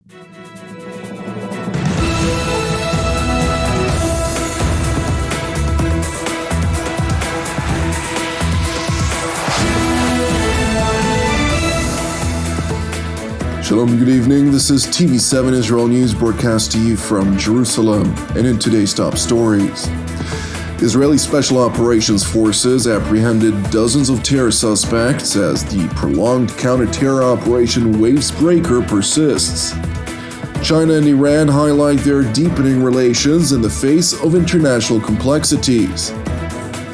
Shalom, good evening. This is TV7 Israel News broadcast to you from Jerusalem. And in today's top stories, Israeli Special Operations Forces apprehended dozens of terror suspects as the prolonged counter-terror operation Wavebreaker persists. China and Iran highlight their deepening relations in the face of international complexities.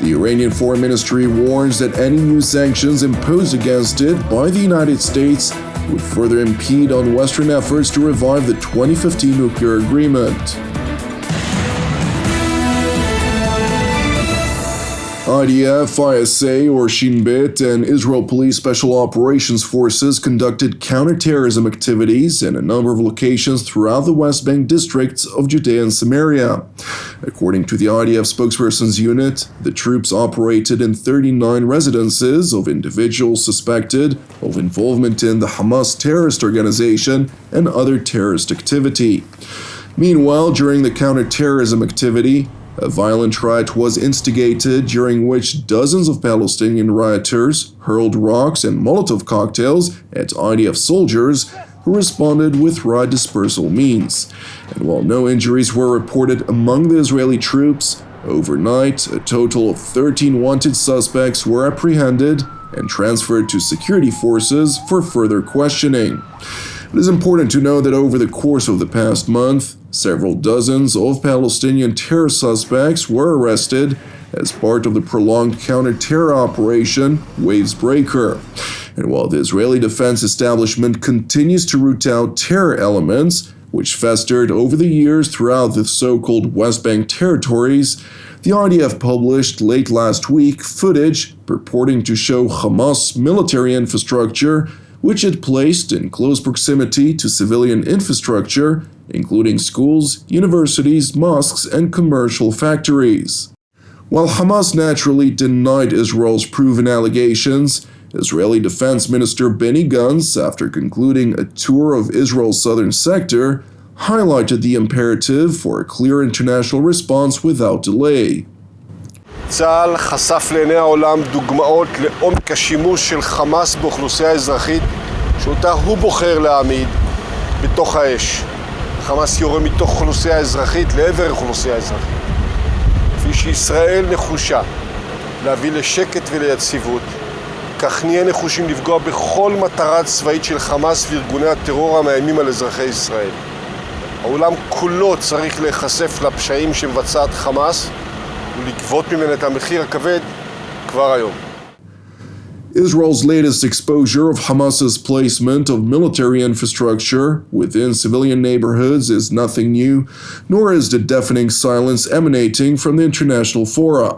The Iranian Foreign Ministry warns that any new sanctions imposed against it by the United States would further impede on Western efforts to revive the 2015 nuclear agreement. IDF, ISA, or Shin Bet, and Israel Police Special Operations Forces conducted counterterrorism activities in a number of locations throughout the West Bank districts of Judea and Samaria. According to the IDF spokesperson's unit, the troops operated in 39 residences of individuals suspected of involvement in the Hamas terrorist organization and other terrorist activity. Meanwhile, during the counterterrorism activity, a violent riot was instigated during which dozens of Palestinian rioters hurled rocks and Molotov cocktails at IDF soldiers who responded with riot dispersal means. And while no injuries were reported among the Israeli troops, overnight a total of 13 wanted suspects were apprehended and transferred to security forces for further questioning. It is important to know that over the course of the past month, several dozens of Palestinian terror suspects were arrested as part of the prolonged counter-terror operation Wavebreaker. And while the Israeli defense establishment continues to root out terror elements, which festered over the years throughout the so-called West Bank territories, the IDF published late last week footage purporting to show Hamas military infrastructure which it placed in close proximity to civilian infrastructure, including schools, universities, mosques, and commercial factories. While Hamas naturally denied Israel's proven allegations, Israeli Defense Minister Benny Gantz, after concluding a tour of Israel's southern sector, highlighted the imperative for a clear international response without delay. צה"ל חשף לעיני העולם דוגמאות לעומק השימוש של חמאס באוכלוסייה האזרחית שאותה הוא בוחר להעמיד בתוך האש. חמאס יורה מתוך אוכלוסייה אזרחית לעבר אוכלוסייה אזרחית. כפי שישראל נחושה להביא לשקט וליציבות, כך נהיה נחושים לפגוע בכל מטרה צבאית של חמאס וארגוני הטרור המאיימים על אזרחי ישראל. העולם כולו צריך להיחשף לפשעים שמבצעת חמאס ולגבות ממנה את המחיר הכבד כבר היום. Israel's latest exposure of Hamas's placement of military infrastructure within civilian neighborhoods is nothing new, nor is the deafening silence emanating from the international fora.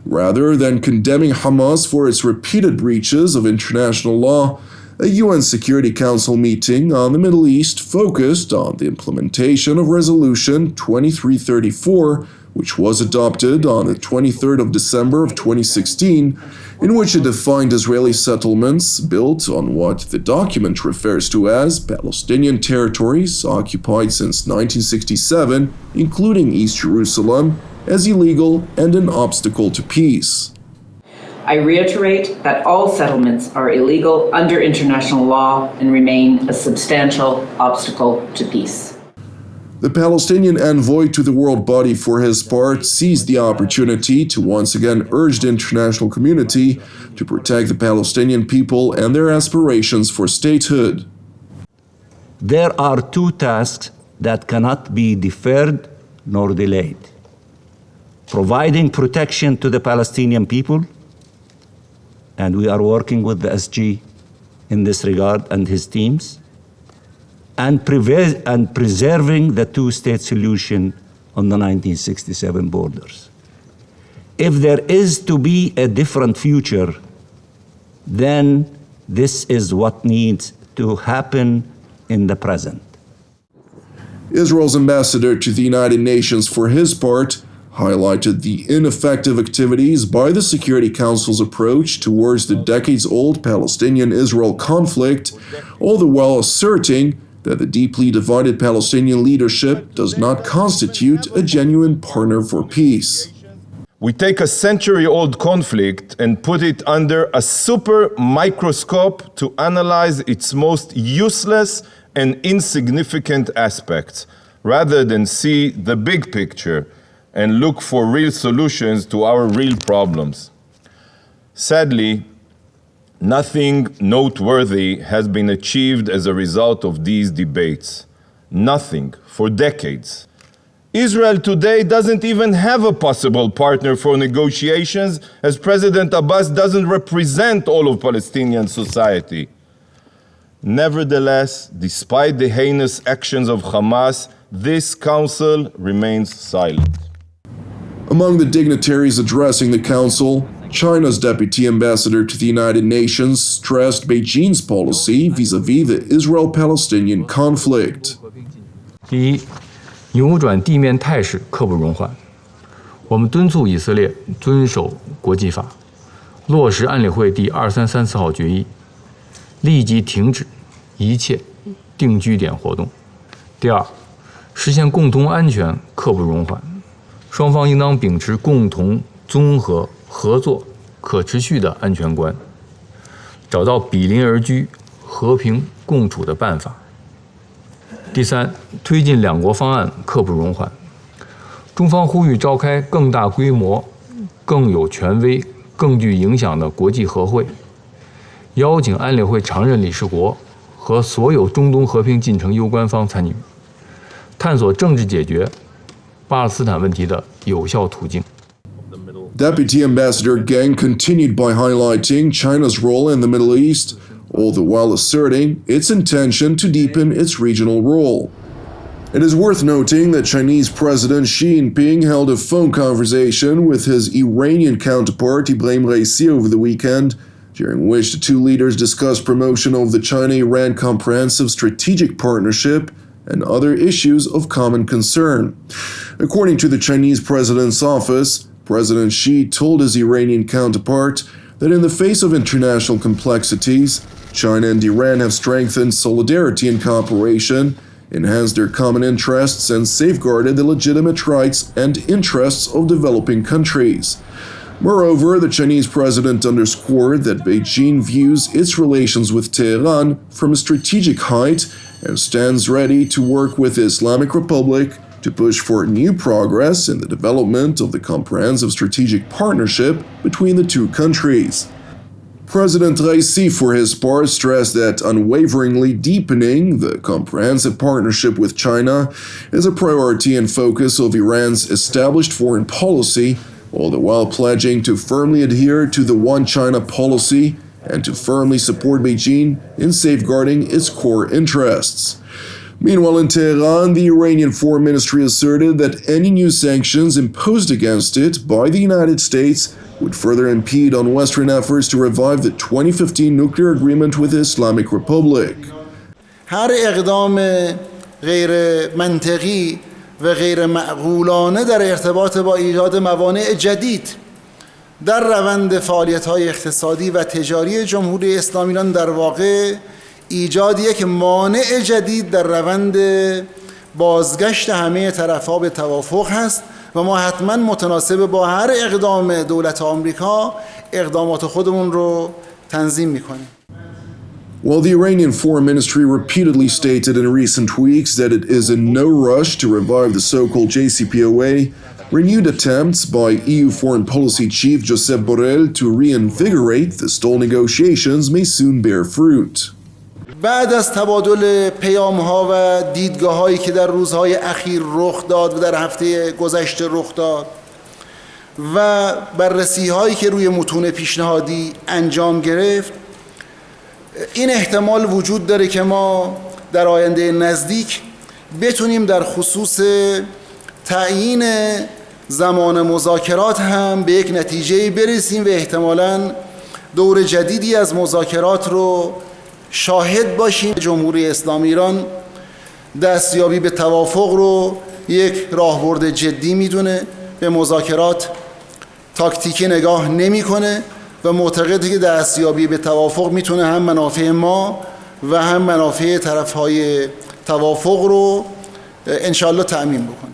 Rather than condemning Hamas for its repeated breaches of international law, a UN Security Council meeting on the Middle East focused on the implementation of Resolution 2334, which was adopted on the 23rd of December of 2016, in which it defined Israeli settlements built on what the document refers to as Palestinian territories occupied since 1967, including East Jerusalem, as illegal and an obstacle to peace. I reiterate that all settlements are illegal under international law and remain a substantial obstacle to peace. The Palestinian envoy to the world body, for his part, seized the opportunity to once again urge the international community to protect the Palestinian people and their aspirations for statehood. There are two tasks that cannot be deferred nor delayed: providing protection to the Palestinian people, and we are working with the SG in this regard and his teams, and preserving the two-state solution on the 1967 borders. If there is to be a different future, then this is what needs to happen in the present. Israel's ambassador to the United Nations, for his part, highlighted the ineffective activities by the Security Council's approach towards the decades-old Palestinian-Israel conflict, all the while asserting that the deeply divided Palestinian leadership does not constitute a genuine partner for peace. We take a century-old conflict and put it under a super microscope to analyze its most useless and insignificant aspects, rather than see the big picture and look for real solutions to our real problems. Sadly, nothing noteworthy has been achieved as a result of these debates. Nothing for decades. Israel today doesn't even have a possible partner for negotiations, as President Abbas doesn't represent all of Palestinian society. Nevertheless, despite the heinous actions of Hamas, this council remains silent. Among the dignitaries addressing the council, China's deputy ambassador to the United Nations stressed Beijing's policy vis-à-vis the Israel-Palestinian conflict. 第一，扭转地面态势刻不容缓。我们敦促以色列遵守国际法，落实安理会第2334号决议，立即停止一切定居点活动。第二，实现共同安全刻不容缓，双方应当秉持共同、综合、合作、可持续的安全观，找到比邻而居、和平共处的办法。第三，推进两国方案刻不容缓。中方呼吁召开更大规模、更有权威、更具影响的国际和会，邀请安理会常任理事国和所有中东和平进程攸关方参与，探索政治解决巴勒斯坦问题的有效途径。Deputy Ambassador Geng continued by highlighting China's role in the Middle East, all the while asserting its intention to deepen its regional role. It is worth noting that Chinese President Xi Jinping held a phone conversation with his Iranian counterpart Ibrahim Raisi over the weekend, during which the two leaders discussed promotion of the China-Iran Comprehensive Strategic Partnership and other issues of common concern. According to the Chinese president's office, President Xi told his Iranian counterpart that in the face of international complexities, China and Iran have strengthened solidarity and cooperation, enhanced their common interests, and safeguarded the legitimate rights and interests of developing countries. Moreover, the Chinese president underscored that Beijing views its relations with Tehran from a strategic height and stands ready to work with the Islamic Republic to push for new progress in the development of the comprehensive strategic partnership between the two countries. President Raisi, for his part, stressed that unwaveringly deepening the comprehensive partnership with China is a priority and focus of Iran's established foreign policy, all the while pledging to firmly adhere to the One China policy and to firmly support Beijing in safeguarding its core interests. Meanwhile, in Tehran, the Iranian Foreign Ministry asserted that any new sanctions imposed against it by the United States would further impede on Western efforts to revive the 2015 nuclear agreement with the Islamic Republic. هر اقدام غیر منطقی و غیر معقولانه در ارتباط با ایجاد موانع جدید در روند فعالیت‌های اقتصادی و تجاری جمهوری اسلامی ایران در واقع ایجاد یک مانع جدید در روند بازگشت همه طرف‌ها به توافق هست و ما حتما متناسب با هر اقدام دولت آمریکا اقدامات خودمون رو تنظیم می‌کنیم. While the Iranian Foreign Ministry repeatedly stated in recent weeks that it is in no rush to revive the so-called JCPOA, renewed attempts by EU Foreign Policy Chief Josep Borrell to reinvigorate the stalled negotiations may soon bear fruit. بعد از تبادل پیام‌ها و دیدگاه‌هایی که در روزهای اخیر رخ داد و در هفته گذشته رخ داد و بررسی‌هایی که روی متون پیشنهادی انجام گرفت، این احتمال وجود داره که ما در آینده نزدیک بتونیم در خصوص تعیین زمان مذاکرات هم به یک نتیجه برسیم و احتمالاً دور جدیدی از مذاکرات رو شاهد باشیم. جمهوری اسلامی ایران دستیابی به توافق رو یک راهبرد جدی میدونه، به مذاکرات تاکتیکی نگاه نمیکنه و معتقده که دستیابی به توافق میتونه هم منافع ما و هم منافع طرفهای توافق رو انشالله تأمین بکنه.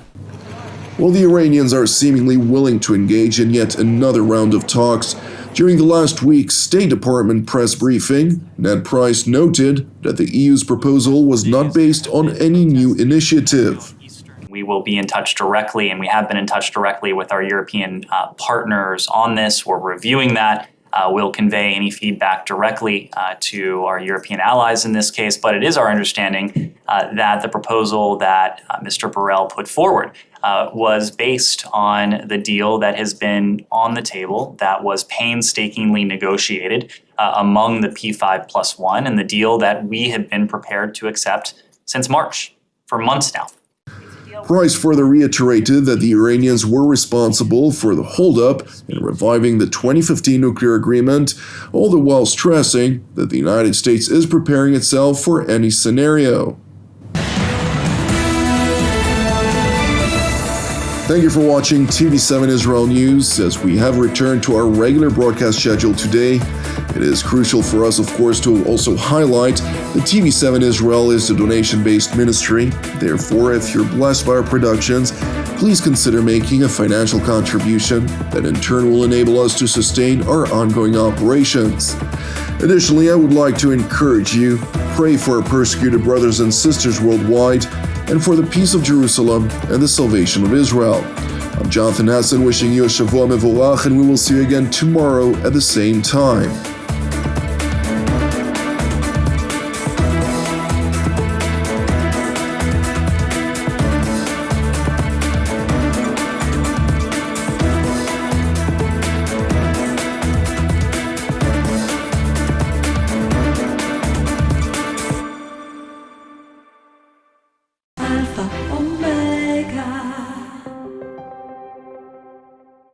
While the Iranians are seemingly willing to engage in yet another round of talks, during the last week's State Department press briefing, Ned Price noted that the EU's proposal was not based on any new initiative. We will be in touch directly, and we have been in touch directly with our European partners on this. We're reviewing that. We'll convey any feedback directly to our European allies in this case, but it is our understanding that the proposal that Mr. Borrell put forward was based on the deal that has been on the table, that was painstakingly negotiated among the P5+1, and the deal that we have been prepared to accept since March, for months now. Price further reiterated that the Iranians were responsible for the holdup in reviving the 2015 nuclear agreement, all the while stressing that the United States is preparing itself for any scenario. Thank you for watching TV7 Israel News. As we have returned to our regular broadcast schedule today, it is crucial for us, of course, to also highlight that TV7 Israel is a donation-based ministry. Therefore, if you're blessed by our productions, please consider making a financial contribution that in turn will enable us to sustain our ongoing operations. Additionally, I would like to encourage you, pray for our persecuted brothers and sisters worldwide, and for the peace of Jerusalem and the salvation of Israel. I'm Jonathan Hassan, wishing you a Shavua Mevorach, and we will see you again tomorrow at the same time.